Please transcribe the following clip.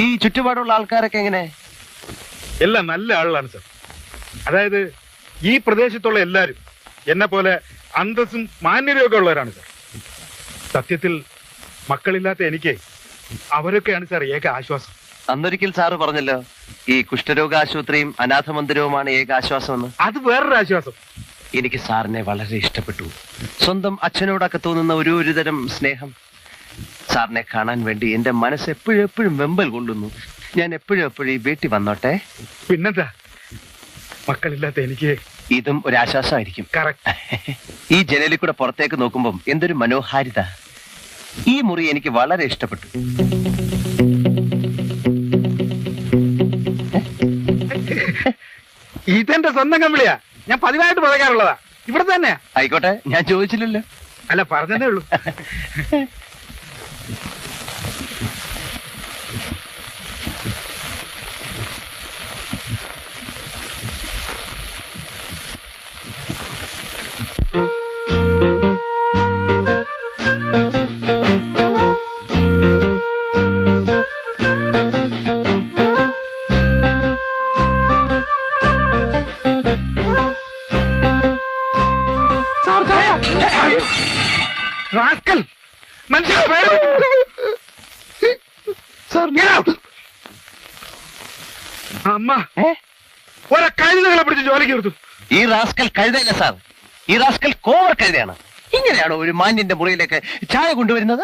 ഈ ചുറ്റുപാടുള്ള ആൾക്കാരൊക്കെ എങ്ങനെ? എല്ലാം നല്ല ആളുകളാണ് സാർ. അതായത് ഈ പ്രദേശത്തുള്ള എല്ലാവരും എന്നെ പോലെ അന്തസ്സും മാന്യതയൊക്കെ ഉള്ളവരാണ് സാർ. സത്യത്തിൽ മക്കളില്ലാത്ത എനിക്ക് അവരൊക്കെയാണ് സാർ ഏക ആശ്വാസം. അന്നൊരിക്കൽ സാറ് പറഞ്ഞല്ലോ, ഈ കുഷ്ഠരോഗ ആശുപത്രിയും അനാഥ മന്ദിരവുമാണ് ഏക ആശ്വാസം എന്ന്. അത് വേറൊരു ആശ്വാസം. എനിക്ക് സാറിനെ വളരെ ഇഷ്ടപ്പെട്ടു. സ്വന്തം അച്ഛനോടൊക്കെ തോന്നുന്ന ഒരു തരം സ്നേഹം. സാറിനെ കാണാൻ വേണ്ടി എന്റെ മനസ്സ് എപ്പോഴും വെമ്പൽ കൊള്ളുന്നു. ഞാൻ എപ്പോഴും ഈ വീട്ടിൽ വന്നോട്ടെ. പിന്നെന്താ, മക്കളില്ലാത്ത എനിക്ക് ഇതും ഒരു ആശ്വാസമായിരിക്കും. കറക്റ്റ്. ഈ ജനലിൽ കൂടെ പുറത്തേക്ക് നോക്കുമ്പം എന്തൊരു മനോഹാരിത. ഈ മുറി എനിക്ക് വളരെ ഇഷ്ടപ്പെട്ടു. ഇതെന്റെ സ്വന്തം കമ്പിളിയാ. ഞാൻ പതിവായിട്ട് പറയാറുള്ളതാ. ഇവിടെ തന്നെ. ആയിക്കോട്ടെ, ഞാൻ ചോദിച്ചില്ലല്ലോ. അല്ല, പറഞ്ഞതേ ഉള്ളൂ. അമ്മ ഒരെ കഴുതകളെ പിടിച്ച് ജോലിക്ക് എടുത്തു. ഈ റാസ്കൽ കഴുതയില്ല സാർ, ഈ റാസ്കൽ കോവർ കഴുതയാണ്. ഇങ്ങനെയാണോ ഒരു മാന്യന്റെ മുറിയിലേക്ക് ചായ കൊണ്ടുവരുന്നത്?